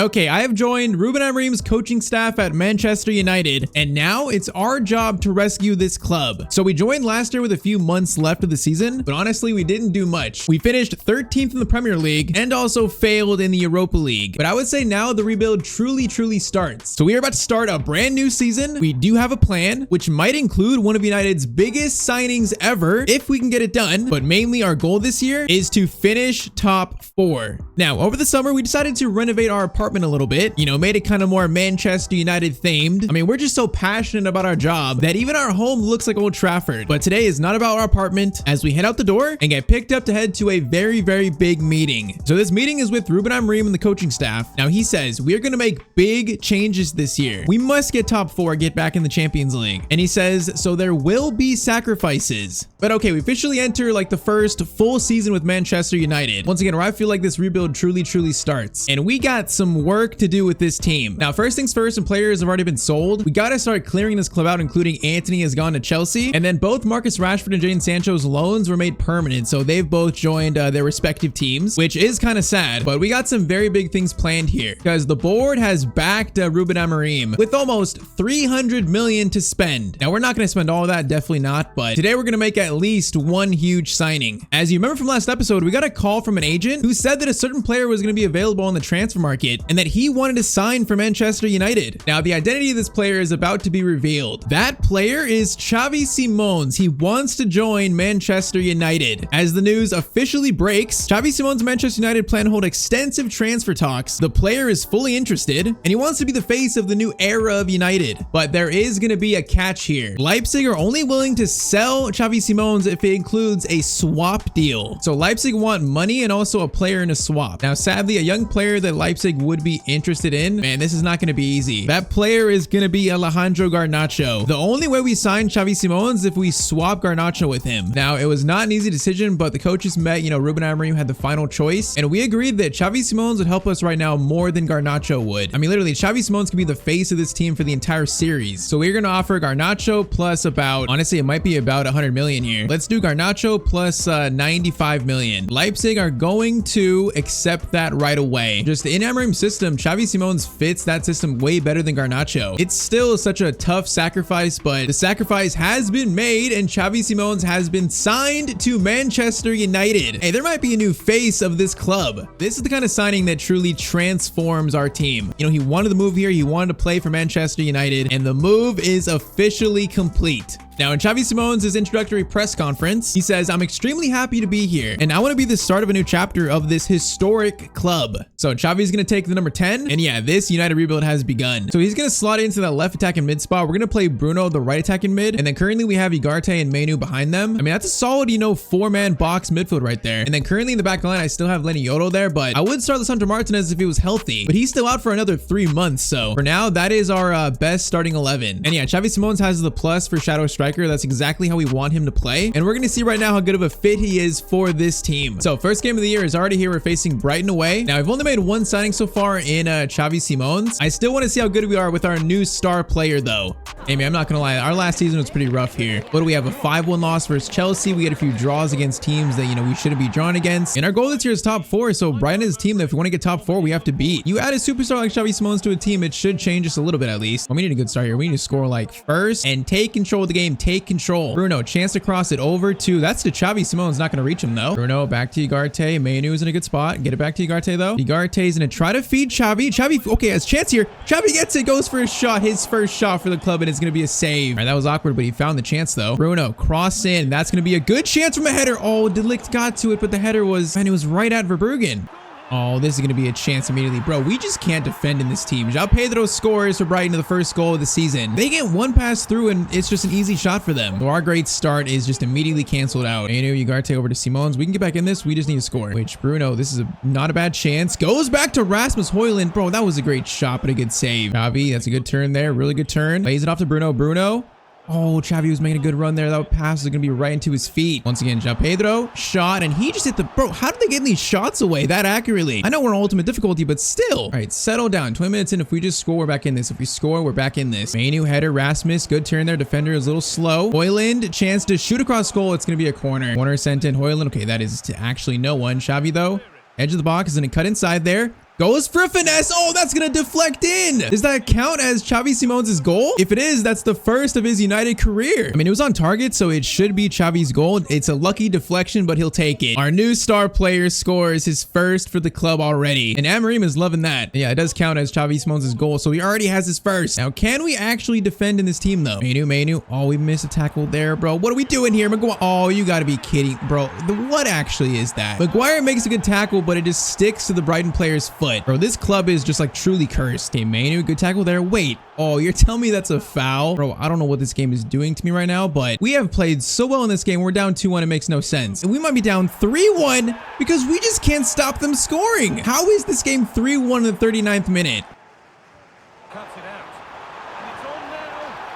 Okay, I have joined Ruben Amorim's coaching staff at Manchester United, and now it's our job to rescue this club. So we joined last year with a few months left of the season, but honestly, we didn't do much. We finished 13th in the Premier League and also failed in the Europa League. But I would say now the rebuild truly starts. So we are about to start a brand new season. We do have a plan, which might include one of United's biggest signings ever, if we can get it done. But mainly our goal this year is to finish top 4. Now, over the summer, we decided to renovate our apartment a little bit, made it kind of more Manchester United themed. I mean, we're just so passionate about our job that even our home looks like Old Trafford. But today is not about our apartment, as we head out the door and get picked up to head to a very big meeting. So this meeting is with Ruben Amorim and the coaching staff. Now he says, we are going to make big changes this year. We must get top 4, get back in the Champions League. And he says, so there will be sacrifices. But okay, we officially enter like the first full season with Manchester United. Once again, where I feel like this rebuild truly starts. And we got some work to do with this team. Now, first things first, and players have already been sold. We got to start clearing this club out, including Anthony has gone to Chelsea. And then both Marcus Rashford and Jadon Sancho's loans were made permanent. So they've both joined their respective teams, which is kind of sad. But we got some very big things planned here because the board has backed Ruben Amorim with almost 300 million to spend. Now, we're not going to spend all of that, definitely not. But today we're going to make at least one huge signing. As you remember from last episode, we got a call from an agent who said that a certain player was going to be available on the transfer market and that he wanted to sign for Manchester United. Now, the identity of this player is about to be revealed. That player is Xavi Simons. He wants to join Manchester United. As the news officially breaks, Xavi Simons and Manchester United plan to hold extensive transfer talks. The player is fully interested, and he wants to be the face of the new era of United. But there is going to be a catch here. Leipzig are only willing to sell Xavi Simons if it includes a swap deal. So Leipzig want money and also a player in a swap. Now, sadly, a young player that Leipzig would be interested in, man, this is not going to be easy. That player is going to be Alejandro Garnacho. The only way we sign Xavi Simons is if we swap Garnacho with him. Now, it was not an easy decision, but the coaches met, Ruben Amorim had the final choice, and we agreed that Xavi Simons would help us right now more than Garnacho would. I mean, literally, Xavi Simons could be the face of this team for the entire series. So we're going to offer Garnacho plus about, honestly, it might be about 100 million here. Let's do Garnacho plus 95 million. Leipzig are going to accept that right away. Just in Amorim's system, Xavi Simons fits that system way better than Garnacho. It's still such a tough sacrifice, but the sacrifice has been made and Xavi Simons has been signed to Manchester United. Hey, there might be a new face of this club. This is the kind of signing that truly transforms our team. He wanted to move here. He wanted to play for Manchester United, and the move is officially complete. Now, in Xavi Simons' introductory press conference, he says, I'm extremely happy to be here, and I want to be the start of a new chapter of this historic club. So Xavi's going to take the number 10, and yeah, this United rebuild has begun. So he's going to slot into that left attacking mid spot. We're going to play Bruno, the right attacking mid, and then currently we have Ugarte and Menu behind them. I mean, that's a solid, 4-man box midfield right there. And then currently in the back line, I still have Lenny Yoro there, but I would start Lisandro Martinez if he was healthy, but he's still out for another 3 months. So for now, that is our best starting 11. And yeah, Xavi Simons has the plus for Shadow Striker. That's exactly how we want him to play. And we're going to see right now how good of a fit he is for this team. So first game of the year is already here. We're facing Brighton away. Now, I've only made one signing so far in Xavi Simons. I still want to see how good we are with our new star player, though. Hey, man, I'm not going to lie. Our last season was pretty rough here. What do we have? A 5-1 loss versus Chelsea. We get a few draws against teams that, we shouldn't be drawn against. And our goal this year is top 4. So Brighton is a team that if we want to get top 4, we have to beat. You add a superstar like Xavi Simons to a team, it should change just a little bit at least. Well, we need a good start here. We need to score like first and take control of the game. Take control. Bruno, chance to cross it over to, that's to Xavi Simons. Not going to reach him though. Bruno, back to Ugarte. Menu is in a good spot. Get it back to Ugarte though. Ugarte is going to try to feed Xavi. Xavi, okay, has chance here. Xavi gets it, goes for a shot. His first shot for the club, and it's going to be a save. All right, that was awkward, but he found the chance though. Bruno, cross in. That's going to be a good chance from a header. Oh, De Ligt got to it, but the header was, and it was right at Verbruggen. Oh, this is going to be a chance immediately. Bro, we just can't defend in this team. João Pedro scores for Brighton to the first goal of the season. They get one pass through, and it's just an easy shot for them. So our great start is just immediately canceled out. Manu, Ugarte over to Simons. We can get back in this. We just need to score. Which, Bruno, this is not a bad chance. Goes back to Rasmus Højlund. Bro, that was a great shot, but a good save. Xavi, that's a good turn there. Really good turn. Lays it off to Bruno. Bruno. Oh, Xavi was making a good run there. That pass is going to be right into his feet. Once again, João Pedro shot, and he just hit the... Bro, how did they get these shots away that accurately? I know we're on ultimate difficulty, but still. All right, settle down. 20 minutes in. If we just score, we're back in this. If we score, we're back in this. Manu, header, Rasmus. Good turn there. Defender is a little slow. Højlund, chance to shoot across goal. It's going to be a corner. Corner sent in. Højlund. Okay, that is to actually no one. Xavi, though. Edge of the box is going to cut inside there. Goes for a finesse. Oh, that's going to deflect in. Does that count as Xavi Simons' goal? If it is, that's the first of his United career. I mean, it was on target, so it should be Xavi's goal. It's a lucky deflection, but he'll take it. Our new star player scores his first for the club already. And Amorim is loving that. Yeah, it does count as Xavi Simons' goal, so he already has his first. Now, can we actually defend in this team, though? Manu. Oh, we missed a tackle there, bro. What are we doing here? Maguire. Oh, you got to be kidding, bro. What actually is that? Maguire makes a good tackle, but it just sticks to the Brighton player's foot. Bro, this club is just like truly cursed. Okay, Manu, good tackle there. Wait. Oh, you're telling me that's a foul? Bro, I don't know what this game is doing to me right now, but we have played so well in this game. We're down 2-1. It makes no sense. And we might be down 3-1 because we just can't stop them scoring. How is this game 3-1 in the 39th minute?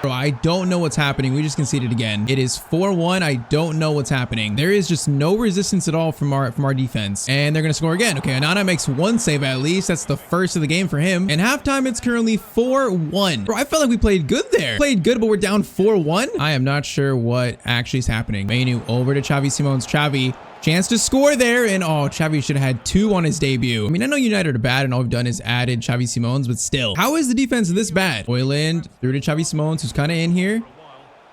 Bro, I don't know what's happening. We just conceded again. It is 4-1. I don't know what's happening. There is just no resistance at all from our defense. And they're going to score again. Okay, Anana makes one save at least. That's the first of the game for him. And halftime, it's currently 4-1. Bro, I felt like we played good there. Played good, but we're down 4-1. I am not sure what actually is happening. Manu over to Xavi Simons. Xavi. Chance to score there, and oh, Xavi should have had 2 on his debut. I mean, I know United are bad, and all we've done is added Xavi Simons, but still, how is the defense this bad? Højlund through to Xavi Simons, who's kind of in here.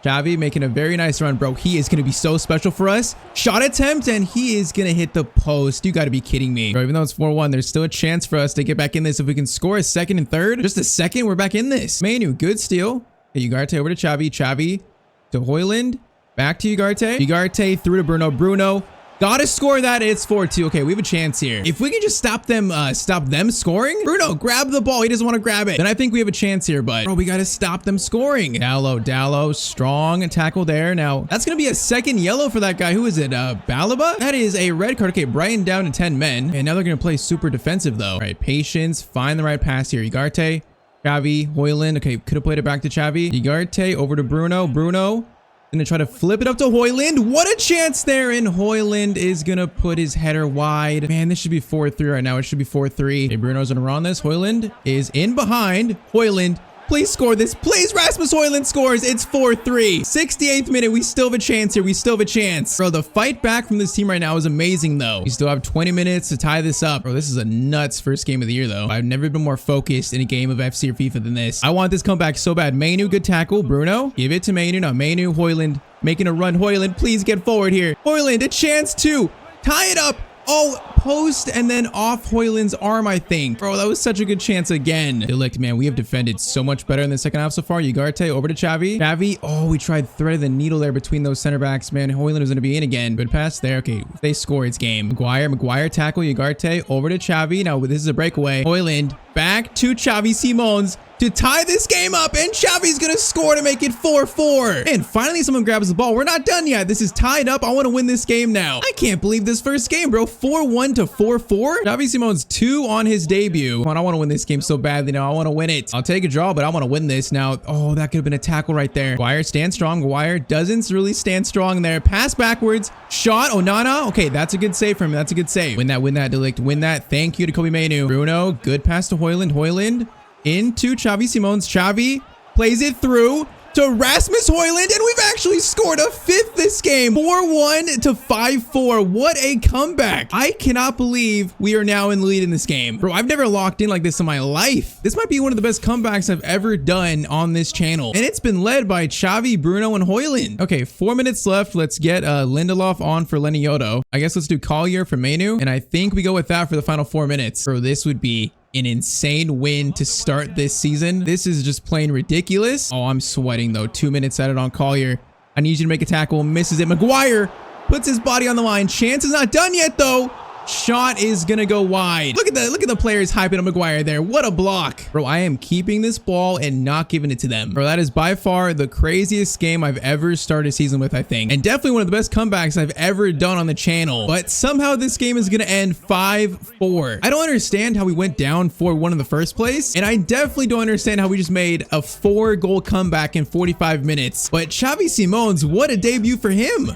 Xavi making a very nice run, bro. He is going to be so special for us. Shot attempt, and he is going to hit the post. You got to be kidding me. Bro, even though it's 4-1, there's still a chance for us to get back in this. If we can score a second and third, just a second, we're back in this. Manu, good steal. Okay, Ugarte over to Xavi. Xavi to Højlund. Back to Ugarte. Ugarte through to Bruno. Gotta score that. It's 4-2. Okay, we have a chance here. If we can just stop them scoring. Bruno, grab the ball. He doesn't want to grab it. Then I think we have a chance here, but bro, we gotta stop them scoring. Dallo, strong tackle there. Now, that's gonna be a second yellow for that guy. Who is it? Balaba? That is a red card. Okay, Brighton down to 10 men. And now they're gonna play super defensive though. All right, patience. Find the right pass here. Ugarte, Xavi, Højlund. Okay, could have played it back to Xavi. Ugarte over to Bruno. Gonna try to flip it up to Højlund. What a chance there, and Højlund is gonna put his header wide. Man, this should be 4-3 right now. It should be 4-3. Okay, Bruno's gonna run this. Højlund is in behind. Højlund, please score this. Please, Rasmus Højlund scores. It's 4-3. 68th minute. We still have a chance here. We still have a chance. Bro, the fight back from this team right now is amazing, though. We still have 20 minutes to tie this up. Bro, this is a nuts first game of the year, though. I've never been more focused in a game of FC or FIFA than this. I want this comeback so bad. Manu, good tackle. Bruno, give it to Manu. Now, Manu, Højlund, making a run. Højlund, please get forward here. Højlund, a chance to tie it up. Oh, post and then off Højlund's arm, I think. Bro, that was such a good chance again. Delict, man, we have defended so much better in the second half so far. Ugarte over to Xavi. Xavi, oh, we tried threading the needle there between those center backs, man. Højlund was going to be in again. Good pass there. Okay, they score. It's game. Maguire tackle. Ugarte over to Xavi. Now, this is a breakaway. Højlund back to Xavi Simons to tie this game up, and Xavi's gonna score to make it 4-4. And finally, someone grabs the ball. We're not done yet. This is tied up. I want to win this game now. I can't believe this first game, bro. 4-1 to 4-4. Xavi Simons 2 on his debut. Come on, I want to win this game so badly now. I want to win it. I'll take a draw, but I want to win this now. Oh, that could have been a tackle right there. Maguire stands strong. Maguire doesn't really stand strong there. Pass backwards. Shot. Onana. Okay, that's a good save from him. That's a good save. Win that, Delict. Win that. Thank you to Kobe Manu. Bruno, good pass to Højlund. Højlund into Xavi Simons. Xavi plays it through to Rasmus Højlund, and we've actually scored a 5th this game. 4-1 to 5-4. What a comeback. I cannot believe we are now in the lead in this game. Bro, I've never locked in like this in my life. This might be one of the best comebacks I've ever done on this channel. And it's been led by Xavi, Bruno, and Højlund. Okay, 4 minutes left. Let's get Lindelof on for Lenny Yodo. I guess let's do Collier for Manu. And I think we go with that for the final 4 minutes. Bro, this would be an insane win to start this season. This is just plain ridiculous. Oh, I'm sweating though. 2 minutes at it on Collier. I need you to make a tackle. Misses it. Maguire puts his body on the line. Chance is not done yet though. Shot is gonna go wide. Look at the players hyping up Maguire there. What a block. Bro, I am keeping this ball and not giving it to them. Bro, that is by far the craziest game I've ever started a season with, I think. And definitely one of the best comebacks I've ever done on the channel. But somehow this game is gonna end 5-4. I don't understand how we went down 4-1 in the first place. And I definitely don't understand how we just made a 4-goal comeback in 45 minutes. But Xavi Simons, what a debut for him.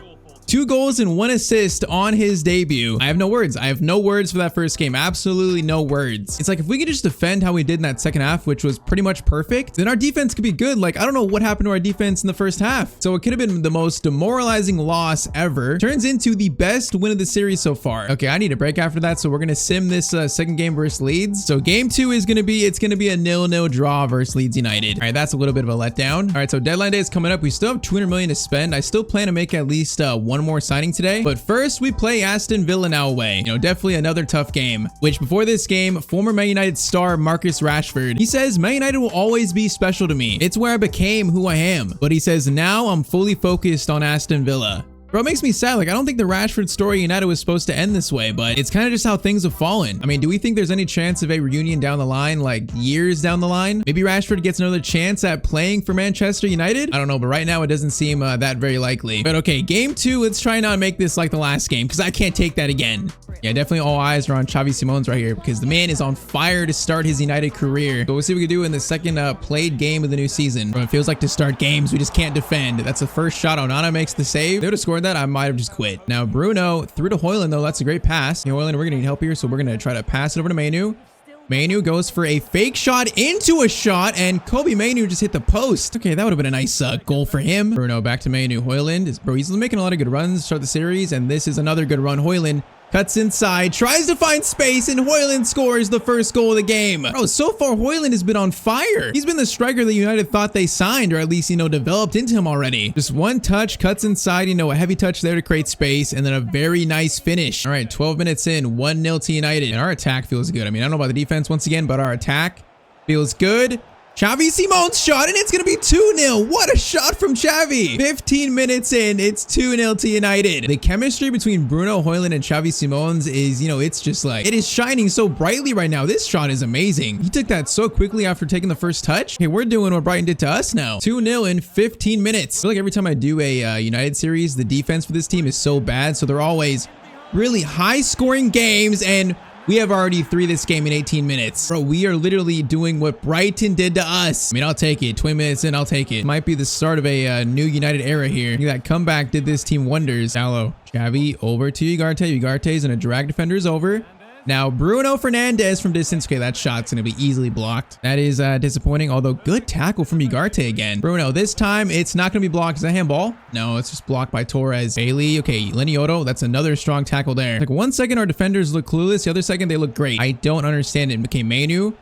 2 goals and 1 assist on his debut. I have no words. I have no words for that first game. Absolutely no words. It's like if we could just defend how we did in that second half, which was pretty much perfect, then our defense could be good. Like, I don't know what happened to our defense in the first half. So it could have been the most demoralizing loss ever. Turns into the best win of the series so far. Okay, I need a break after that. So we're going to sim this second game versus Leeds. So game 2 is going to be, it's going to be a 0-0 draw versus Leeds United. All right, that's a little bit of a letdown. All right, so deadline day is coming up. We still have 200 million to spend. I still plan to make at least one more signing today. But first, we play Aston Villa now away. You know, definitely another tough game. Which before this game, former Man United star Marcus Rashford, he says, Man United will always be special to me. It's where I became who I am. But he says, now I'm fully focused on Aston Villa. Bro, it makes me sad. Like, I don't think the Rashford story United was supposed to end this way, but it's kind of just how things have fallen. I mean, do we think there's any chance of a reunion down the line, like years down the line? Maybe Rashford gets another chance at playing for Manchester United? I don't know, but right now it doesn't seem that very likely. But okay, game 2, let's try not make this like the last game because I can't take that again. Yeah, definitely all eyes are on Xavi Simons right here because the man is on fire to start his United career. But we'll see what we can do in the second played game of the new season. Bro, it feels like to start games, we just can't defend. That's the first shot. Onana makes the save. If they would have scored that, I might have just quit. Now Bruno through to Højlund though. That's a great pass. Højlund, we're gonna need help here, so we're gonna try to pass it over to Manu. Manu goes for a fake shot into a shot, and Kobe Manu just hit the post. Okay, that would have been a nice goal for him. Bruno back to Manu. Højlund, bro, he's making a lot of good runs to start the series, and this is another good run. Højlund cuts inside, tries to find space, and Højlund scores the first goal of the game. Bro, so far, Højlund has been on fire. He's been the striker that United thought they signed, or at least, you know, developed into him already. Just one touch, cuts inside, you know, a heavy touch there to create space, and then a very nice finish. All right, 12 minutes in, 1-0 to United, and our attack feels good. I mean, I don't know about the defense once again, but our attack feels good. Xavi Simons shot, and it's going to be 2-0. What a shot from Xavi. 15 minutes in, it's 2-0 to United. The chemistry between Bruno Højlund and Xavi Simons is, you know, it's just like, it is shining so brightly right now. This shot is amazing. He took that so quickly after taking the first touch. Okay, we're doing what Brighton did to us now. 2-0 in 15 minutes. I feel like every time I do a United series, the defense for this team is so bad. So they're always really high scoring games, and we have already 3 this game in 18 minutes. Bro, we are literally doing what Brighton did to us. I mean, I'll take it. 20 minutes in, I'll take it. Might be the start of a new United era here. That comeback did this team wonders. Dallo, Xavi over to Ugarte. Ugarte's gonna drag defenders over. Now, Bruno Fernandes from distance. Okay, that shot's going to be easily blocked. That is disappointing, although good tackle from Ugarte again. Bruno, this time, it's not going to be blocked. Is that handball? No, it's just blocked by Torres. Bailey, okay, Leniotto, that's another strong tackle there. Like 1 second, our defenders look clueless. The other second, they look great. I don't understand it. Okay, Manu,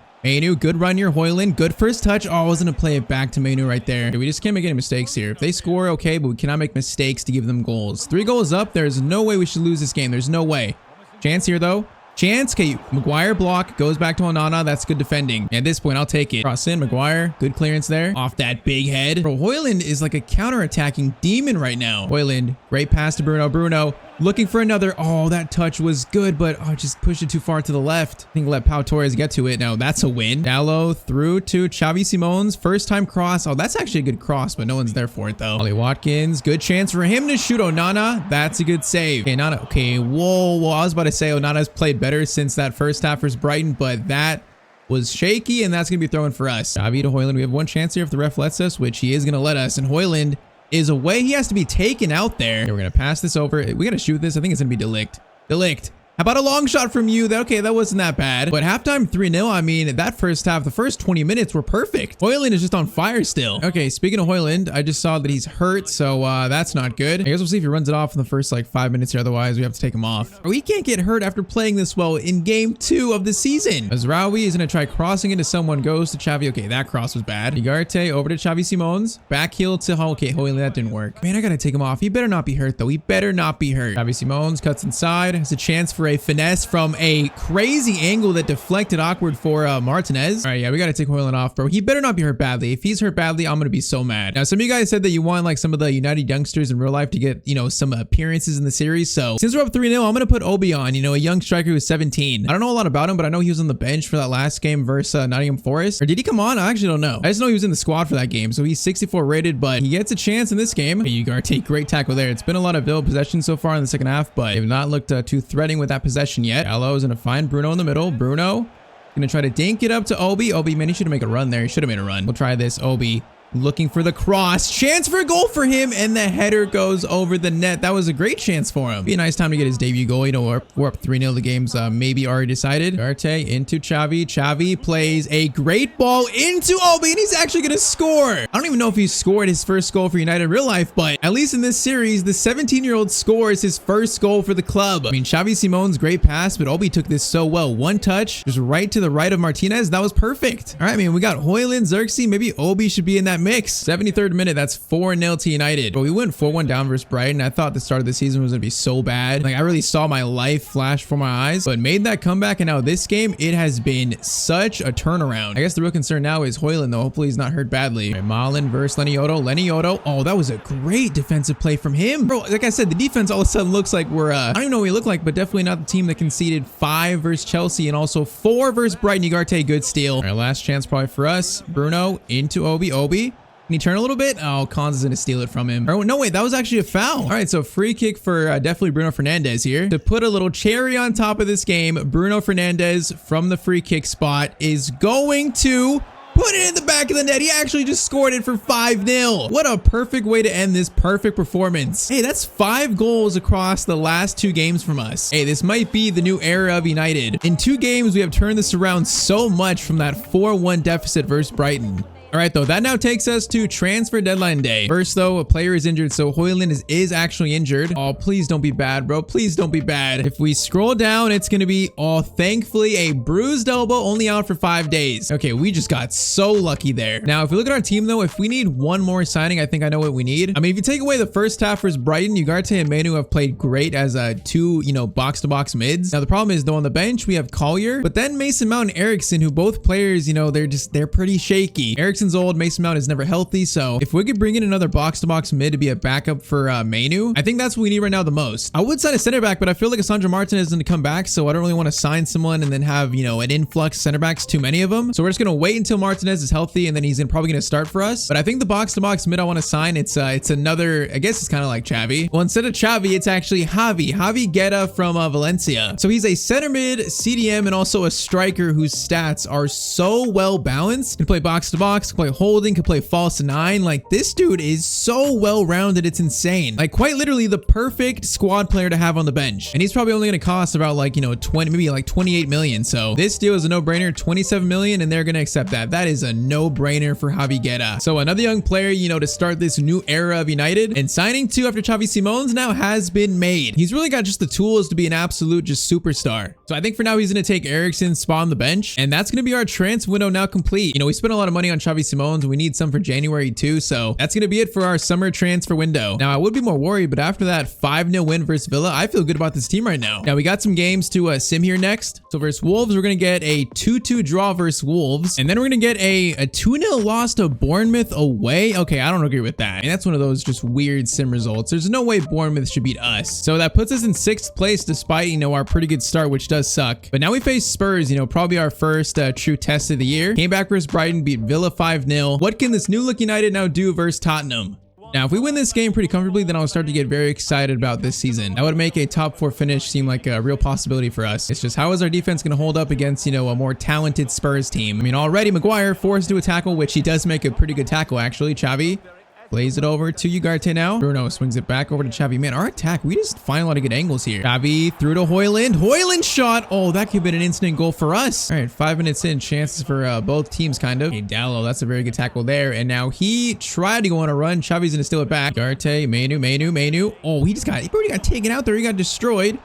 good run here. Højlund, good first touch. Oh, I was going to play it back to Manu right there. Okay, we just can't make any mistakes here. If they score, okay, but we cannot make mistakes to give them goals. 3 goals up. There's no way we should lose this game. There's no way. Chance here, though. Chance. Okay, Maguire block. Goes back to Onana. That's good defending. At this point, I'll take it. Cross in. Maguire. Good clearance there. Off that big head. Bro, Højlund is like a counter-attacking demon right now. Højlund. Great pass to Bruno. Bruno looking for another. Oh, that touch was good, but just pushed it too far to the left. I think let Pau Torres get to it. Now, that's a win. Dallo through to Xavi Simons. First time cross. Oh, that's actually a good cross, but no one's there for it, though. Ollie Watkins. Good chance for him to shoot Onana. That's a good save. Okay, Onana. Okay, whoa. I was about to say Onana's played better since that first half versus Brighton, but that was shaky, and that's going to be thrown for us. Xavi to Højlund. We have one chance here if the ref lets us, which he is going to let us, and Højlund is away. He has to be taken out there. Okay, we're going to pass this over. We got to shoot this. I think it's going to be Delict. Delict. How about a long shot from you? Okay, that wasn't that bad. But halftime 3-0, I mean, that first half, the first 20 minutes were perfect. Højlund is just on fire still. Okay, speaking of Højlund, I just saw that he's hurt, so that's not good. I guess we'll see if he runs it off in the first, like, 5 minutes here. Otherwise, we have to take him off. We can't get hurt after playing this well in game 2 of the season. Azraoui is going to try crossing into someone. Goes to Xavi. Okay, that cross was bad. Ugarte over to Xavi Simons. Back heel to okay, Højlund. That didn't work. Man, I got to take him off. He better not be hurt, though. He better not be hurt. Xavi Simons cuts inside. Has a chance for a finesse from a crazy angle that deflected awkward for Martinez. All right, yeah, we got to take Højlund off, bro. He better not be hurt badly. If he's hurt badly, I'm going to be so mad. Now, some of you guys said that you want like some of the United youngsters in real life to get, you know, some appearances in the series. So since we're up 3-0, I'm going to put Obi on, you know, a young striker who's 17. I don't know a lot about him, but I know he was on the bench for that last game versus Nottingham Forest. Or did he come on? I actually don't know. I just know he was in the squad for that game. So he's 64 rated, but he gets a chance in this game. Hey, Ugarte, great tackle there. It's been a lot of Villa possession so far in the second half, but they've not looked too threatening with that possession yet. Dallo is going to find Bruno in the middle. Bruno gonna try to dink it up to Obi. Obi, man, he should have made a run there. He should have made a run. We'll try this. Obi looking for the cross. Chance for a goal for him, and the header goes over the net. That was a great chance for him. Be a nice time to get his debut goal. You know, we're up 3-0. The game's maybe already decided. Ugarte into Xavi. Xavi plays a great ball into Obi, and he's actually going to score. I don't even know if he scored his first goal for United in real life, but at least in this series, the 17-year-old scores his first goal for the club. I mean, Xavi Simon's great pass, but Obi took this so well. One touch, just right to the right of Martinez. That was perfect. All right, man, we got Højlund, Xerxes. Maybe Obi should be in that mix. 73rd minute, that's 4-0 to United. But we went 4-1 down versus Brighton. I thought the start of the season was going to be so bad. Like, I really saw my life flash before my eyes, but made that comeback, and now this game, it has been such a turnaround. I guess the real concern now is Højlund, though. Hopefully he's not hurt badly. Right, Malen versus Lenioto. Oh, that was a great defensive play from him. Bro, like I said, the defense all of a sudden looks like we're, I don't even know what we look like, but definitely not the team that conceded 5 versus Chelsea and also 4 versus Brighton. Ugarte, good steal. All right, last chance probably for us. Bruno into Obi. Can he turn a little bit? Oh, Cons is going to steal it from him. Oh, no, wait, that was actually a foul. All right, so free kick for definitely Bruno Fernandes here. To put a little cherry on top of this game, Bruno Fernandes from the free kick spot is going to put it in the back of the net. He actually just scored it for 5-0. What a perfect way to end this perfect performance. Hey, that's 5 goals across the last 2 games from us. Hey, this might be the new era of United. In 2 games, we have turned this around so much from that 4-1 deficit versus Brighton. All right, though, that now takes us to transfer deadline day. First, though, a player is injured, so Højlund is actually injured. Oh, please don't be bad, bro. Please don't be bad. If we scroll down, it's going to be, oh, thankfully, a bruised elbow, only out for 5 days. Okay, we just got so lucky there. Now, if we look at our team, though, if we need one more signing, I think I know what we need. I mean, if you take away the first half versus Brighton, Ugarte and Manu have played great as 2, box-to-box mids. Now, the problem is, though, on the bench, we have Collier, but then Mason Mount and Eriksen, who both players, they're pretty shaky. Eriksen's old, Mason Mount is never healthy, so if we could bring in another box-to-box mid to be a backup for Manu, I think that's what we need right now the most. I would sign a center back, but I feel like Sandro Martinez is going to come back, so I don't really want to sign someone and then have, an influx center backs, too many of them. So we're just going to wait until Martinez is healthy, and then he's probably going to start for us. But I think the box-to-box mid I want to sign, it's another, I guess it's kind of like Xavi. Well, instead of Xavi, it's actually Javi Guerra from Valencia. So he's a center mid, CDM, and also a striker whose stats are so well balanced. Can play box-to-box, can play holding, can play false 9. Like, this dude is so well-rounded, it's insane. Like, quite literally the perfect squad player to have on the bench. And he's probably only going to cost about 20, maybe 28 million. So this deal is a no-brainer, 27 million, and they're going to accept that. That is a no-brainer for Javi Guerra. So another young player, to start this new era of United, and signing 2 after Xavi Simons now has been made. He's really got just the tools to be an absolute superstar. So I think for now he's going to take Eriksen's spot on the bench, and that's going to be our transfer window now complete. We spent a lot of money on Xavi Simons. We need some for January too, so that's going to be it for our summer transfer window. Now, I would be more worried, but after that 5-0 win versus Villa, I feel good about this team right now. Now, we got some games to sim here next. So versus Wolves, we're going to get a 2-2 draw versus Wolves, and then we're going to get a 2-0 loss to Bournemouth away. Okay, I don't agree with that. I mean, that's one of those just weird sim results. There's no way Bournemouth should beat us. So that puts us in 6th place despite, our pretty good start, which does suck. But now we face Spurs, probably our first true test of the year. Came back versus Brighton, beat Villa 5-0. What can this new look United now do versus Tottenham? Now, if we win this game pretty comfortably, then I'll start to get very excited about this season. That would make a top 4 finish seem like a real possibility for us. It's just, how is our defense going to hold up against, a more talented Spurs team? I mean, already Maguire forced to a tackle, which he does make a pretty good tackle, actually. Xavi plays it over to Ugarte now. Bruno swings it back over to Xavi. Man, our attack, we just find a lot of good angles here. Xavi through to Højlund. Højlund shot. Oh, that could have been an instant goal for us. All right, 5 minutes in. Chances for both teams, kind of. Okay, Dallo, that's a very good tackle there. And now he tried to go on a run. Xavi's going to steal it back. Ugarte, Manu. Oh, he already got taken out there. He got destroyed.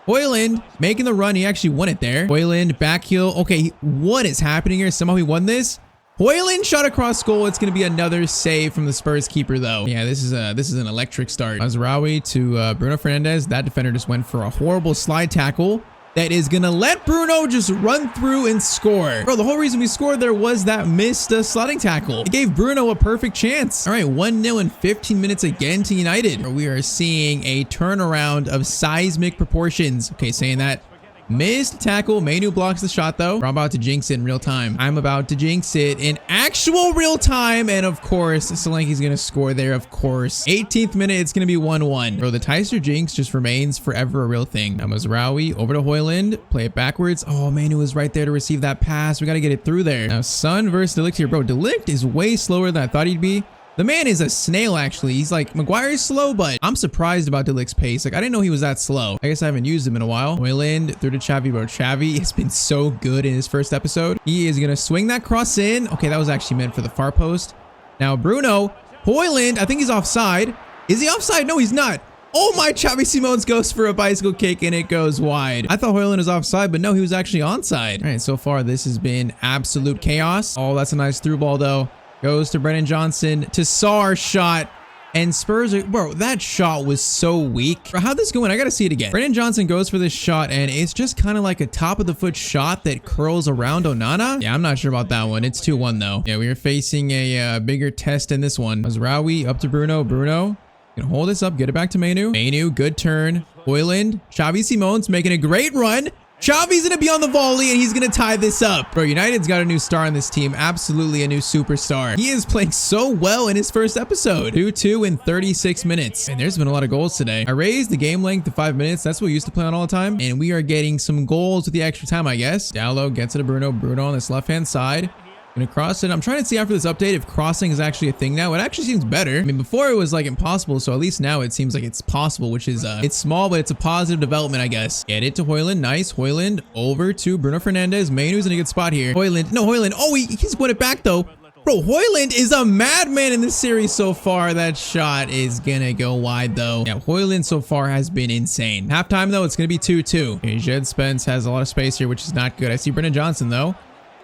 Højlund making the run. He actually won it there. Højlund back heel. Okay, what is happening here? Somehow he won this. Højlund shot across goal. It's going to be another save from the Spurs keeper, though. Yeah, this is an electric start. Mazraoui to Bruno Fernandes. That defender just went for a horrible slide tackle that is going to let Bruno just run through and score. Bro, the whole reason we scored there was that missed sliding tackle. It gave Bruno a perfect chance. All right, 1-0 in 15 minutes again to United. We are seeing a turnaround of seismic proportions. Okay, saying that Missed tackle. Mainu blocks the shot though. We're about to jinx it in real time. I'm about to jinx it in actual real time. And of course, Solanke's going to score there. Of course. 18th minute, it's going to be 1-1. Bro, the Tyztir jinx just remains forever a real thing. Now Mazraoui over to Højlund. Play it backwards. Oh, Mainu is right there to receive that pass. We got to get it through there. Now Son versus De Ligt here. Bro, De Ligt is way slower than I thought he'd be. The man is a snail, actually. He's like, Maguire's slow, but I'm surprised about De Ligt's pace. Like, I didn't know he was that slow. I guess I haven't used him in a while. Højlund through to Xavi, bro. Xavi has been so good in his first episode. He is going to swing that cross in. Okay, that was actually meant for the far post. Now, Bruno. Højlund, I think he's offside. Is he offside? No, he's not. Oh my, Xavi Simons goes for a bicycle kick and it goes wide. I thought Højlund was offside, but no, he was actually onside. All right, so far, this has been absolute chaos. Oh, that's a nice through ball, though. Goes to Brennan Johnson. Tyztir shot. And Spurs are... Bro, that shot was so weak. Bro, how'd this go in? I gotta see it again. Brennan Johnson goes for this shot, and it's just kind of like a top-of-the-foot shot that curls around Onana. Yeah, I'm not sure about that one. It's 2-1, though. Yeah, we are facing a bigger test in this one. Mazraoui up to Bruno. Bruno gonna hold this up. Get it back to Mainu. Mainu, good turn. Højlund. Xavi Simons making a great run. Xavi's gonna be on the volley and he's gonna tie this up. Bro, United's got a new star on this team. Absolutely a new superstar. He is playing so well in his first episode. 2-2 in 36 minutes. And there's been a lot of goals today. I raised the game length to 5 minutes. That's what we used to play on all the time. And we are getting some goals with the extra time, I guess. Dallo gets it to Bruno. Bruno on this left-hand side. Gonna cross it. I'm trying to see after this update if crossing is actually a thing now. It actually seems better. I mean, before it was like impossible, so at least now it seems like it's possible, which is it's small, but it's a positive development, I guess. Get it to Højlund. Nice. Højlund over to Bruno Fernandes. Mainu's in a good spot here. Højlund. No, Højlund. Oh, he's put it back though. Bro, Højlund is a madman in this series so far. That shot is gonna go wide though. Yeah, Højlund so far has been insane. Halftime though, it's gonna be 2-2. Okay, Jed Spence has a lot of space here, which is not good. I see Brennan Johnson though.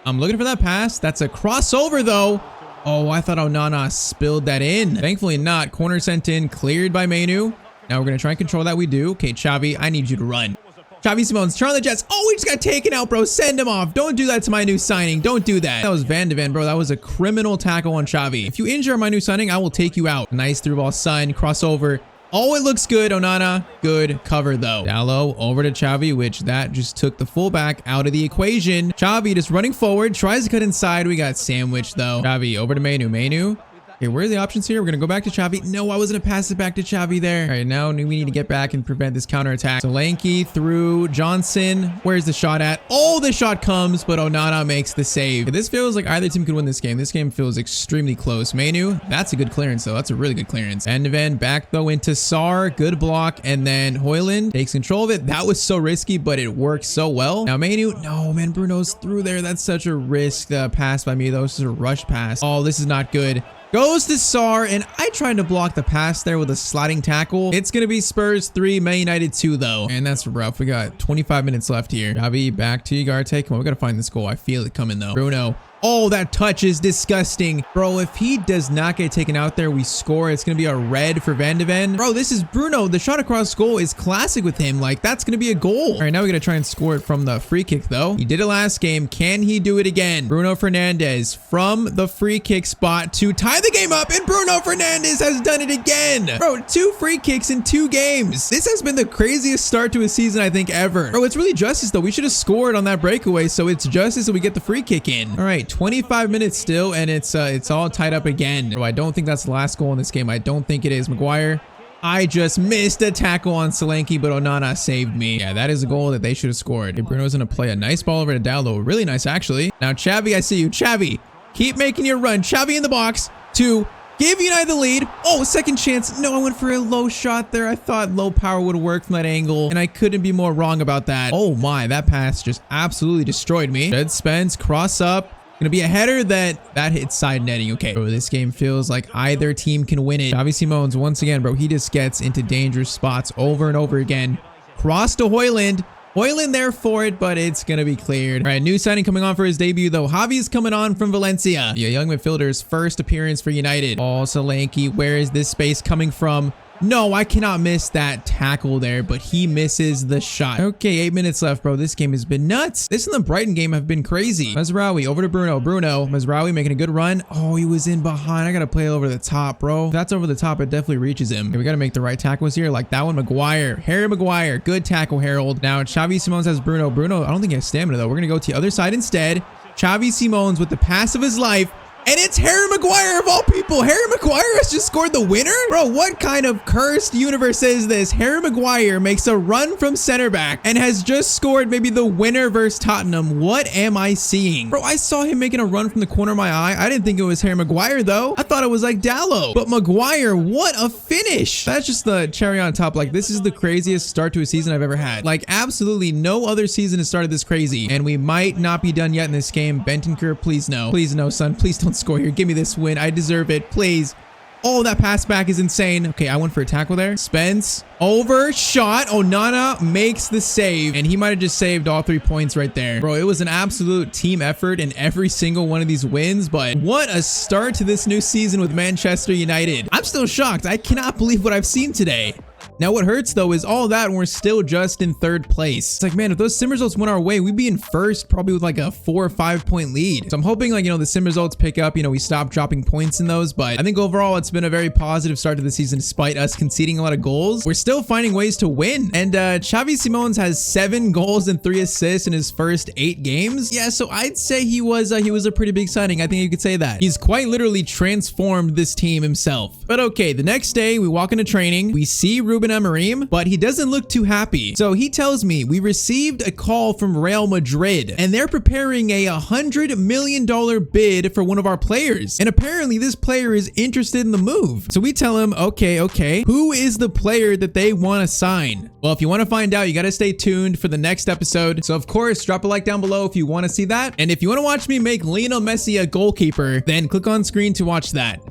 I'm looking for that pass. That's a crossover though. Oh, I thought Onana spilled that in. Thankfully not. Corner sent in, cleared by Mainu. Now we're going to try and control that. We do. Okay, Xavi, I need you to run. Xavi Simons, turn on the Jets. Oh, we just got taken out, bro. Send him off. Don't do that to my new signing. Don't do that. That was Van de Ven, bro. That was a criminal tackle on Xavi. If you injure my new signing, I will take you out. Nice through ball, Son, crossover. Oh, it looks good, Onana. Good cover, though. Dallo over to Xavi, which that just took the fullback out of the equation. Xavi just running forward, tries to cut inside. We got sandwiched, though. Xavi over to Mainu. Mainu. Okay, where are the options here? We're going to go back to Xavi. No, I was going to pass it back to Xavi there. All right, now we need to get back and prevent this counterattack. Solanke through Johnson. Where's the shot at? Oh, the shot comes, but Onana makes the save. Okay, this feels like either team could win this game. This game feels extremely close. Mainu, that's a good clearance, though. That's a really good clearance. Van de Ven back, though, into Sar. Good block. And then Højlund takes control of it. That was so risky, but it worked so well. Now, Mainu, no, man, Bruno's through there. That's such a risk pass by me, though. This is a rush pass. Oh, this is not good. Goes to Sar, and I tried to block the pass there with a sliding tackle. It's going to be Spurs 3, Man United 2, though. And that's rough. We got 25 minutes left here. Xavi back to Ugarte. Come on, we got to find this goal. I feel it coming, though. Bruno. Oh, that touch is disgusting. Bro, if he does not get taken out there, we score. It's going to be a red for Van de Ven. Bro, this is Bruno. The shot across goal is classic with him. Like, that's going to be a goal. All right, now we got to try and score it from the free kick, though. He did it last game. Can he do it again? Bruno Fernandes from the free kick spot to tie the game up, and Bruno Fernandes has done it again. Bro, 2 free kicks in 2 games. This has been the craziest start to a season, I think, ever. Bro, it's really justice, though. We should have scored on that breakaway, so it's justice that we get the free kick in. All right. 25 minutes still, and it's all tied up again. Oh, I don't think that's the last goal in this game. I don't think it is. Maguire, I just missed a tackle on Solanke, but Onana saved me. Yeah, that is a goal that they should have scored. Okay, Bruno's gonna play a nice ball over to Dallo. Really nice, actually. Now, Xavi, I see you. Xavi, keep making your run. Xavi in the box to give United the lead. Oh, second chance. No, I went for a low shot there. I thought low power would work from that angle, and I couldn't be more wrong about that. Oh my, that pass just absolutely destroyed me. Jed Spence, cross up. Gonna be a header that hits side netting. Okay, bro, this game feels like either team can win it. Xavi Simons, once again, bro, he just gets into dangerous spots over and over again. Cross to Højlund. Højlund there for it, but it's gonna be cleared. All right, new signing coming on for his debut, though. Javi's coming on from Valencia. Yeah, young midfielder's first appearance for United. Oh, Solanke, where is this space coming from? No, I cannot miss that tackle there, but he misses the shot. Okay, 8 minutes left, bro. This game has been nuts. This and the Brighton game have been crazy. Mazraoui over to Bruno. Mazraoui making a good run. Oh, he was in behind. I got to play over the top, bro. If that's over the top, it definitely reaches him. Okay, we got to make the right tackles here. Like that one, Harry Maguire. Good tackle, Harold. Now, Xavi Simons has Bruno. I don't think he has stamina, though. We're going to go to the other side instead. Xavi Simons with the pass of his life. And it's Harry Maguire of all people. Harry Maguire has just scored the winner? Bro, what kind of cursed universe is this? Harry Maguire makes a run from center back and has just scored maybe the winner versus Tottenham. What am I seeing? Bro, I saw him making a run from the corner of my eye. I didn't think it was Harry Maguire though. I thought it was like Dallo. But Maguire, what a finish. That's just the cherry on top. Like this is the craziest start to a season I've ever had. Like absolutely no other season has started this crazy. And we might not be done yet in this game. Bentancur, please no. Please no, son. Please don't score here. Give me this win. I deserve it. Please. Oh, that pass back is insane. Okay, I went for a tackle there. Spence over shot. Onana makes the save, and he might have just saved all 3 points right there. Bro, it was an absolute team effort in every single one of these wins, but what a start to this new season with Manchester United. I'm still shocked. I cannot believe what I've seen today. Now, what hurts, though, is all that and we're still just in 3rd place. It's like, man, if those sim results went our way, we'd be in 1st, probably with like a 4 or 5 point lead. So I'm hoping, like, the sim results pick up, we stop dropping points in those. But I think overall, it's been a very positive start to the season, despite us conceding a lot of goals. We're still finding ways to win. And Xavi Simons has 7 goals and 3 assists in his first 8 games. Yeah, so I'd say he was a pretty big signing. I think you could say that. He's quite literally transformed this team himself. But okay, the next day, we walk into training. We see Ruben Amorim, but he doesn't look too happy. So he tells me we received a call from Real Madrid and they're preparing a $100 million bid for one of our players. And apparently this player is interested in the move. So we tell him, okay, who is the player that they want to sign? Well, if you want to find out, you got to stay tuned for the next episode. So of course, drop a like down below if you want to see that. And if you want to watch me make Lionel Messi a goalkeeper, then click on screen to watch that.